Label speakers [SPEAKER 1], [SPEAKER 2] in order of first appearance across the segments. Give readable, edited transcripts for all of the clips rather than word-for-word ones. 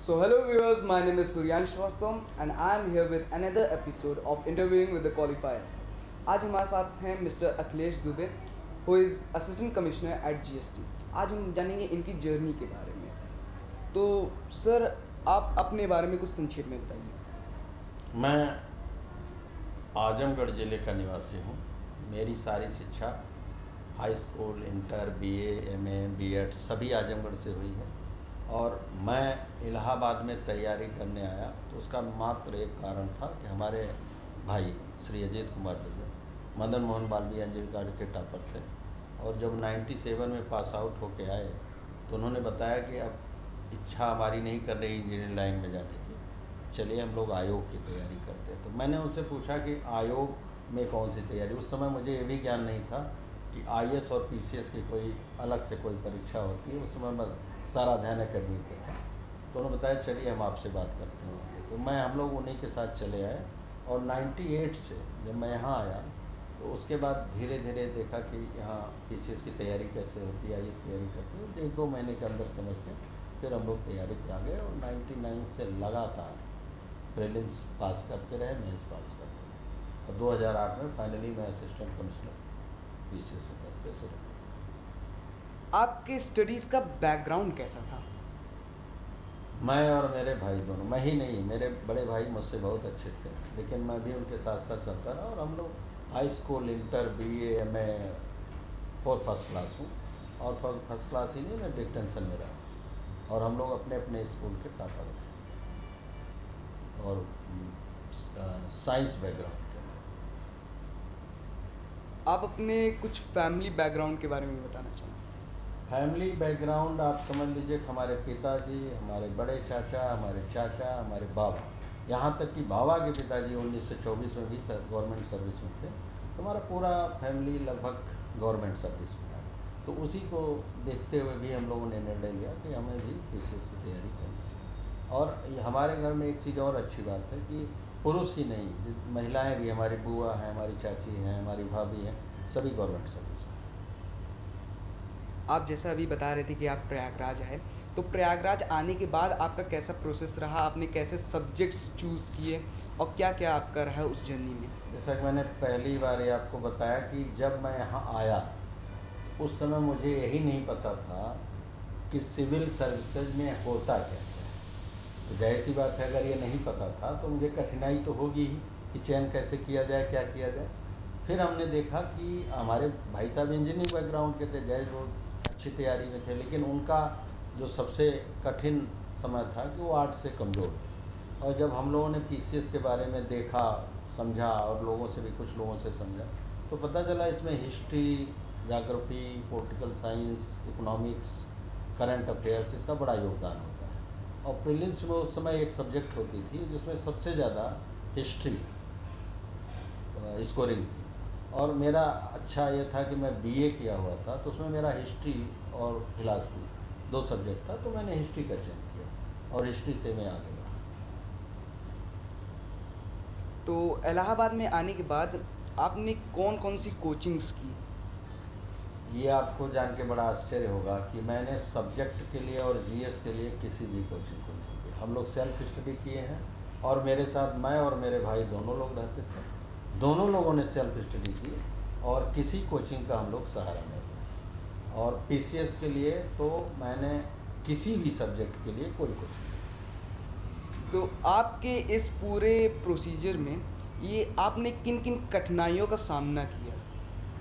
[SPEAKER 1] So hello viewers, my name is Suryansh Srivastava and I am here with another episode of Interviewing with the Qualifiers. आज हमारे साथ हैं mister Akhilesh Dubey who is assistant commissioner at GST. आज हम जानेंगे इनकी journey के बारे में। तो सर आप अपने बारे में कुछ संक्षेप में बताइए।
[SPEAKER 2] मैं आजमगढ़ ज़िले का निवासी हूँ। मेरी सारी शिक्षा high school, inter, BA, MA, BEd सभी आजमगढ़ से हुई है और मैं इलाहाबाद में तैयारी करने आया तो उसका मात्र एक कारण था कि हमारे भाई श्री अजीत कुमार दुबे मदन मोहन मालवीय इंजीनियरिंग कॉलेज के टॉपर थे और जब 97 में पास आउट होके आए तो उन्होंने बताया कि अब इच्छा हमारी नहीं कर रही इंजीनियरिंग लाइन में जाने की, चलिए हम लोग आयोग की तैयारी करते हैं। तो मैंने उनसे पूछा कि आयोग में कौन सी तैयारी। उस समय मुझे ये भी ज्ञान नहीं था कि आईएएस और पीसीएस की कोई अलग से कोई परीक्षा होती है। उस समय मैं सारा ध्यान अकेडमी पे था। तो उन्होंने बताया चलिए हम आपसे बात करते हैं। तो मैं हम लोग उन्हीं के साथ चले आए और 98 से जब मैं यहाँ आया तो उसके बाद धीरे धीरे देखा कि यहाँ पीसीएस की तैयारी कैसे होती है, आईएएस तैयारी करते हैं। 1-2 महीने के अंदर समझ के फिर हम लोग तैयारी पे आ गए और 99 से लगातार प्रीलिम्स पास करते रहे, मेंस पास करते रहे और 2008 में फाइनली मैं असिस्टेंट कमिश्नर पीसीएस होकर के सिलेक्ट।
[SPEAKER 1] आपके स्टडीज़ का बैकग्राउंड कैसा था?
[SPEAKER 2] मैं और मेरे भाई दोनों, मैं ही नहीं, मेरे बड़े भाई मुझसे बहुत अच्छे थे लेकिन मैं भी उनके साथ साथ चलता रहा और हम लोग high school, inter, BA, MA first class हूँ और फर्स्ट क्लास ही नहीं, मैं डिस्टिंक्शन में रहा और हम लोग अपने अपने स्कूल के टॉपर थे और साइंस बैकग्राउंड थे।
[SPEAKER 1] आप अपने कुछ फैमिली बैकग्राउंड के बारे में बताना चाहेंगे?
[SPEAKER 2] फैमिली बैकग्राउंड आप समझ लीजिए कि हमारे पिताजी, हमारे बड़े चाचा, हमारे चाचा, हमारे बाबा, यहाँ तक कि बाबा के पिताजी 1924 में भी गवर्नमेंट सर्विस में थे। तो हमारा पूरा फैमिली लगभग गवर्नमेंट सर्विस में है। तो उसी को देखते हुए भी हम लोगों ने निर्णय लिया कि हमें भी पीसीएस की तैयारी करनी चाहिए। और हमारे घर में एक चीज़ और अच्छी बात है कि पुरुष ही नहीं, महिलाएँ भी, हमारी बुआ हैं, हमारी चाची हैं, हमारी भाभी हैं, सभी गवर्नमेंट सर्विस।
[SPEAKER 1] आप जैसा अभी बता रहे थे कि आप प्रयागराज आए, तो प्रयागराज आने के बाद आपका कैसा प्रोसेस रहा? आपने कैसे सब्जेक्ट्स चूज़ किए और क्या क्या आपका रहा उस जर्नी में?
[SPEAKER 2] जैसा कि मैंने पहली बार ये आपको बताया कि जब मैं यहाँ आया उस समय मुझे यही नहीं पता था कि सिविल सर्विसेज में होता क्या है। तो जाहिर सी बात है, अगर ये नहीं पता था तो मुझे कठिनाई तो होगी ही कि चयन कैसे किया जाए, क्या किया जाए। फिर हमने देखा कि हमारे भाई साहब इंजीनियरिंग बैकग्राउंड के थे, जाहिर वो अच्छी तैयारी में थे, लेकिन उनका जो सबसे कठिन समय था कि वो आर्ट से कमज़ोर थे। और जब हम लोगों ने पीसीएस के बारे में देखा, समझा और लोगों से भी, कुछ लोगों से समझा, तो पता चला इसमें history, geography, political science, economics, current affairs, इसका बड़ा योगदान होता है। और प्रीलिम्स में उस समय एक सब्जेक्ट होती थी जिसमें सबसे ज़्यादा हिस्ट्री स्कोरिंग थी और मेरा अच्छा ये था कि मैं बीए किया हुआ था तो उसमें मेरा हिस्ट्री और फिलासफी 2 सब्जेक्ट था, तो मैंने हिस्ट्री का चयन किया और हिस्ट्री से मैं आगे बढ़ा।
[SPEAKER 1] तो इलाहाबाद में आने के बाद आपने कौन कौन सी कोचिंग्स की?
[SPEAKER 2] ये आपको जान के बड़ा आश्चर्य होगा कि मैंने सब्जेक्ट के लिए और जीएस के लिए किसी भी कोचिंग को नहीं किया। हम लोग सेल्फ स्टडी किए हैं और मेरे साथ मैं और मेरे भाई दोनों लोग रहते थे। दोनों लोगों ने सेल्फ स्टडी की और किसी कोचिंग का हम लोग सहारा नहीं लिया। और पीसीएस के लिए तो मैंने किसी भी सब्जेक्ट के लिए कोई कोचिंग।
[SPEAKER 1] तो आपके इस पूरे प्रोसीजर में ये आपने किन किन कठिनाइयों का सामना किया?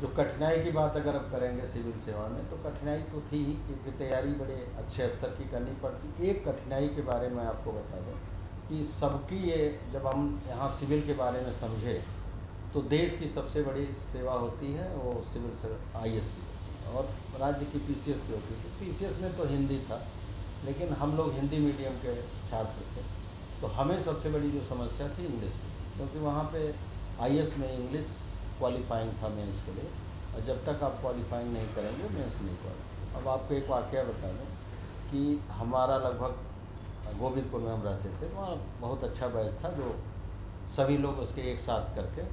[SPEAKER 2] जो कठिनाई की बात अगर आप करेंगे सिविल सेवा में, तो कठिनाई तो थी ही क्योंकि तैयारी बड़े अच्छे स्तर की करनी पड़ती। एक कठिनाई के बारे में आपको बता दूँ कि सबकी ये, जब हम यहाँ सिविल के बारे में समझे तो देश की सबसे बड़ी सेवा होती है वो सिविल आईएएस की होती है और राज्य की पीसीएस की होती है। पीसीएस में तो हिंदी था लेकिन हम लोग हिंदी मीडियम के छात्र थे, तो हमें सबसे बड़ी जो समस्या थी इंग्लिश की, क्योंकि वहाँ पे आईएएस में इंग्लिश क्वालिफाइंग था मेंस के लिए और जब तक आप क्वालिफाइंग नहीं करेंगे मेंस नहीं क्वालिफाई। अब आपको एक वाक़या बता दूँ कि हमारा लगभग गोविंदपुर में हम रहते थे, वहाँ बहुत अच्छा बैच था जो सभी लोग उसके एक साथ करके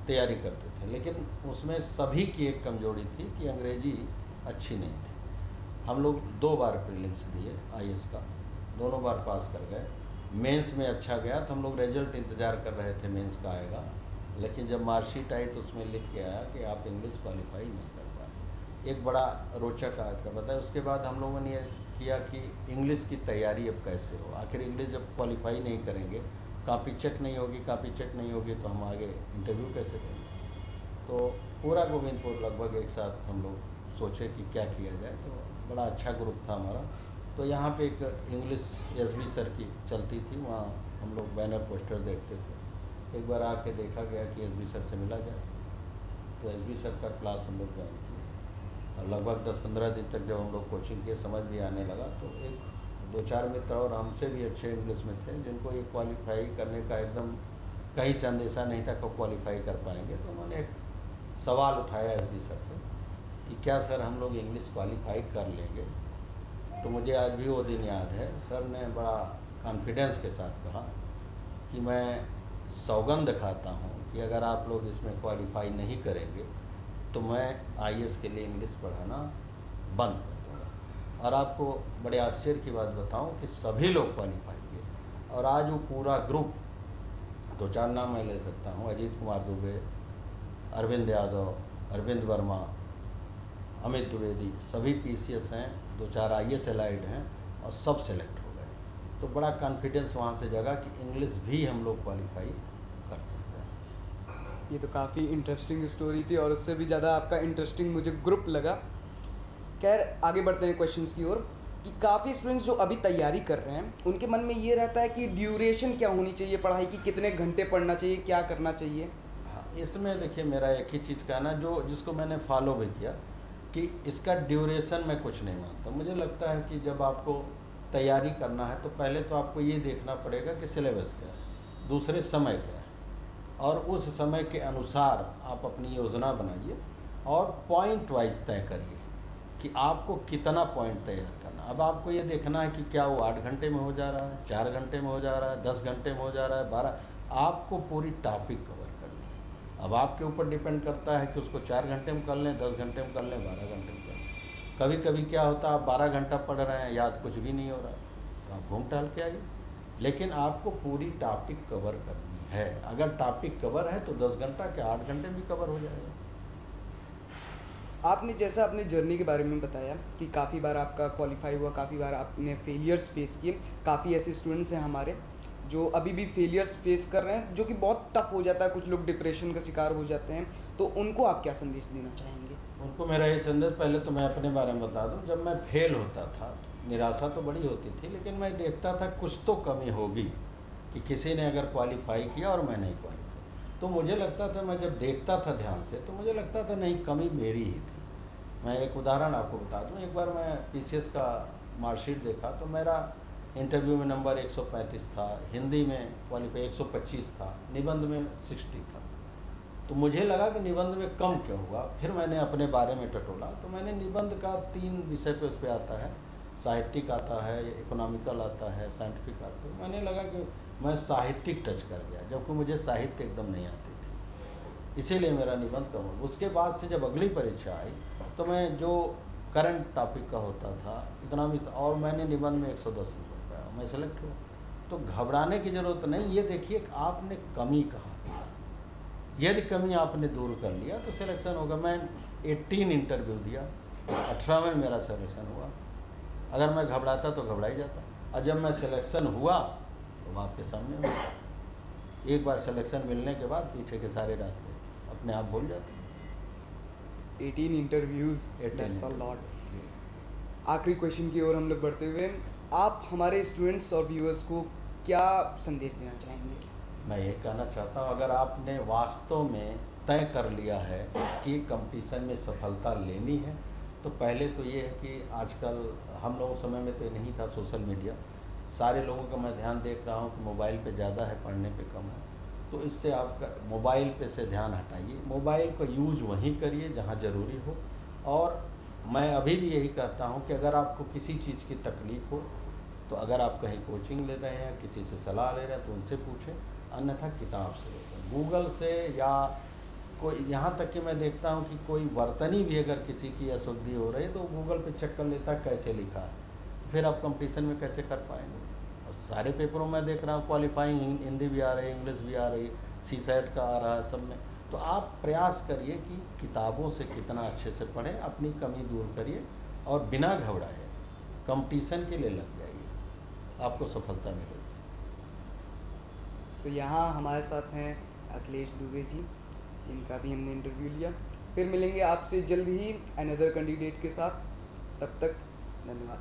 [SPEAKER 2] तैयारी करते थे, लेकिन उसमें सभी की एक कमजोरी थी कि अंग्रेजी अच्छी नहीं थी। हम लोग 2 बार प्रीलिम्स दिए आईएएस का, दोनों बार पास कर गए। मेंस में अच्छा गया तो हम लोग रिजल्ट इंतज़ार कर रहे थे मेंस का आएगा, लेकिन जब मार्कशीट आई तो उसमें लिख के आया कि आप इंग्लिश क्वालिफाई नहीं कर पाए। एक बड़ा रोचक का बताया। उसके बाद हम लोगों ने ये किया कि इंग्लिश की तैयारी अब कैसे हो, आखिर इंग्लिश जब क्वालिफाई नहीं करेंगे, कॉपी चेक नहीं होगी, कॉपी चेक नहीं होगी तो हम आगे इंटरव्यू कैसे करेंगे। तो पूरा गोविंदपुर लगभग एक साथ हम लोग सोचे कि क्या किया जाए, तो बड़ा अच्छा ग्रुप था हमारा। तो यहाँ पे एक इंग्लिश एसबी सर की चलती थी, वहाँ हम लोग बैनर पोस्टर देखते थे। एक बार आके देखा गया कि एसबी सर से मिला जाए, तो एसबी सर का क्लास हम लोग ज्वाइन किए और लगभग 10-15 दिन तक जब हम लोग कोचिंग के समझ भी आने लगा, तो एक 2-4 मित्र और हमसे भी अच्छे इंग्लिश में थे जिनको ये क्वालिफाई करने का एकदम कहीं से अंदेशा नहीं था कब क्वालिफाई कर पाएंगे। तो उन्होंने एक सवाल उठाया एसबी सर से कि क्या सर हम लोग इंग्लिश क्वालिफाई कर लेंगे। तो मुझे आज भी वो दिन याद है, सर ने बड़ा कॉन्फिडेंस के साथ कहा कि मैं सौगंध खाता हूँ कि अगर आप लोग इसमें क्वालिफाई नहीं करेंगे तो मैं आईएएस के लिए इंग्लिश पढ़ाना बंद कर दूँगा। और आपको बड़े आश्चर्य की बात बताऊँ कि सभी लोग क्वालिफाई किए और आज वो पूरा ग्रुप, 2-4 नाम मैं ले सकता हूँ, अजीत कुमार दुबे, अरविंद यादव, अरविंद वर्मा, अमित द्विवेदी, सभी पीसीएस हैं, 2-4 आईएएस एलाइड हैं और सब सेलेक्ट हो गए। तो बड़ा कॉन्फिडेंस वहाँ से जगा कि इंग्लिश भी हम लोग क्वालिफाई कर सकते हैं।
[SPEAKER 1] ये तो काफ़ी इंटरेस्टिंग स्टोरी थी और उससे भी ज़्यादा आपका इंटरेस्टिंग मुझे ग्रुप लगा। खैर आगे बढ़ते हैं क्वेश्चंस की ओर कि काफ़ी स्टूडेंट्स जो अभी तैयारी कर रहे हैं उनके मन में ये रहता है कि ड्यूरेशन क्या होनी चाहिए पढ़ाई की, कितने घंटे पढ़ना चाहिए, क्या करना चाहिए।
[SPEAKER 2] हाँ, इसमें देखिए मेरा एक ही चीज़ कहना जो जिसको मैंने फॉलो भी किया कि इसका ड्यूरेशन मैं कुछ नहीं मानता। मुझे लगता है कि जब आपको तैयारी करना है तो पहले तो आपको ये देखना पड़ेगा कि सिलेबस क्या है, दूसरे समय क्या है, और उस समय के अनुसार आप अपनी योजना बनाइए और पॉइंट वाइज तय करिए कि आपको कितना पॉइंट तैयार करना। अब आपको ये देखना है कि क्या वो 8 घंटे में हो जा रहा है, 4 घंटे में हो जा रहा है, 10 घंटे में हो जा रहा है, 12। आपको पूरी टॉपिक कवर करनी है। अब आपके ऊपर डिपेंड करता है कि उसको 4 घंटे में कर लें, 10 घंटे में कर लें, 12 घंटे में कर लें। कभी कभी क्या होता है आप 12 घंटा पढ़ रहे हैं, याद कुछ भी नहीं हो रहा, तो आप घूम टहल के आइए। लेकिन आपको पूरी टॉपिक कवर करनी है। अगर टॉपिक कवर है तो 10 घंटा क्या 8 घंटे में भी कवर हो जाएगा।
[SPEAKER 1] आपने जैसा अपनी जर्नी के बारे में बताया कि काफ़ी बार आपका क्वालिफाई हुआ, काफ़ी बार आपने फेलियर्स फेस किए। काफ़ी ऐसे स्टूडेंट्स हैं हमारे जो अभी भी फेलियर्स फेस कर रहे हैं, जो कि बहुत टफ हो जाता है, कुछ लोग डिप्रेशन का शिकार हो जाते हैं। तो उनको आप क्या संदेश देना चाहेंगे?
[SPEAKER 2] उनको मेरा ये संदेश, पहले तो मैं अपने बारे में बता दूं, जब मैं फेल होता था निराशा तो बड़ी होती थी, लेकिन मैं देखता था कुछ तो कमी होगी कि किसी ने अगर क्वालिफाई किया और मैं नहीं क्वालिफाई। तो मुझे लगता था, मैं जब देखता था ध्यान से तो मुझे लगता था नहीं, कमी मेरी ही थी। मैं एक उदाहरण आपको बता दूं। एक बार मैं पीसीएस का मार्कशीट देखा तो मेरा इंटरव्यू में नंबर 135 था, हिंदी में क्वालिफाई 125 था, निबंध में 60 था। तो मुझे लगा कि निबंध में कम क्यों हुआ। फिर मैंने अपने बारे में टटोला तो मैंने निबंध का 3 विषय पे उस पर आता है, साहित्यिक आता है, इकोनॉमिकल आता है, साइंटिफिक आता है। मैंने लगा कि मैं साहित्यिक टच कर गया, जबकि मुझे साहित्य एकदम नहीं आती थी, इसीलिए मेरा निबंध कम हुआ। उसके बाद से जब अगली परीक्षा आई तो मैं जो करंट टॉपिक का होता था इकोनॉमिक्स, और मैंने निबंध में 110 नंबर पाया, मैं सेलेक्ट हुआ। तो घबराने की ज़रूरत नहीं। ये देखिए कि आपने कमी कहाँ की, यदि कमी आपने दूर कर लिया तो सिलेक्शन होगा। मैं 18 इंटरव्यू दिया, 18 में मेरा सिलेक्शन हुआ। अगर मैं घबराता तो घबरा ही जाता, और जब मैं सिलेक्शन हुआ तो मैं आपके सामने हुआ। एक बार सिलेक्शन मिलने के बाद पीछे के सारे रास्ते अपने आप भूल जाते हैं।
[SPEAKER 1] 18 इंटरव्यूज़, दैट्स अ लॉट। आखिरी क्वेश्चन की ओर हम लोग बढ़ते हुए, आप हमारे स्टूडेंट्स और व्यूअर्स को क्या संदेश देना चाहेंगे?
[SPEAKER 2] मैं ये कहना चाहता हूँ, अगर आपने वास्तव में तय कर लिया है कि कंपटीशन में सफलता लेनी है, तो पहले तो ये है कि आजकल हम लोगों समय में तो ये नहीं था सोशल मीडिया, सारे लोगों का मैं ध्यान देख रहा हूँ कि मोबाइल पे ज़्यादा है, पढ़ने पे कम है। तो इससे आपका मोबाइल पे से ध्यान हटाइए, मोबाइल का यूज़ वहीं करिए जहाँ ज़रूरी हो। और मैं अभी भी यही कहता हूँ कि अगर आपको किसी चीज़ की तकलीफ़ हो तो अगर आप कहीं कोचिंग ले रहे हैं, किसी से सलाह ले रहे हैं तो उनसे पूछें, अन्यथा किताब से लेकर, गूगल से, या कोई, यहाँ तक कि मैं देखता हूँ कि कोई वर्तनी भी अगर किसी की अशुद्धि हो रही है तो गूगल पे चेक कर लेता है कैसे लिखा है, फिर आप कंपटीशन में कैसे कर पाएंगे। सारे पेपरों में देख रहा हूँ क्वालिफाइंग हिंदी भी आ रही है, इंग्लिश भी आ रही है, CSET का आ रहा है, सब में। तो आप प्रयास करिए कि किताबों से कितना अच्छे से पढ़ें, अपनी कमी दूर करिए और बिना घबराए कंपटीशन के लिए लग जाइए, आपको सफलता मिलेगी।
[SPEAKER 1] तो यहाँ हमारे साथ हैं अखिलेश दुबे जी, इनका भी हमने इंटरव्यू लिया। फिर मिलेंगे आपसे जल्द ही अनदर कैंडिडेट के साथ, तब तक धन्यवाद।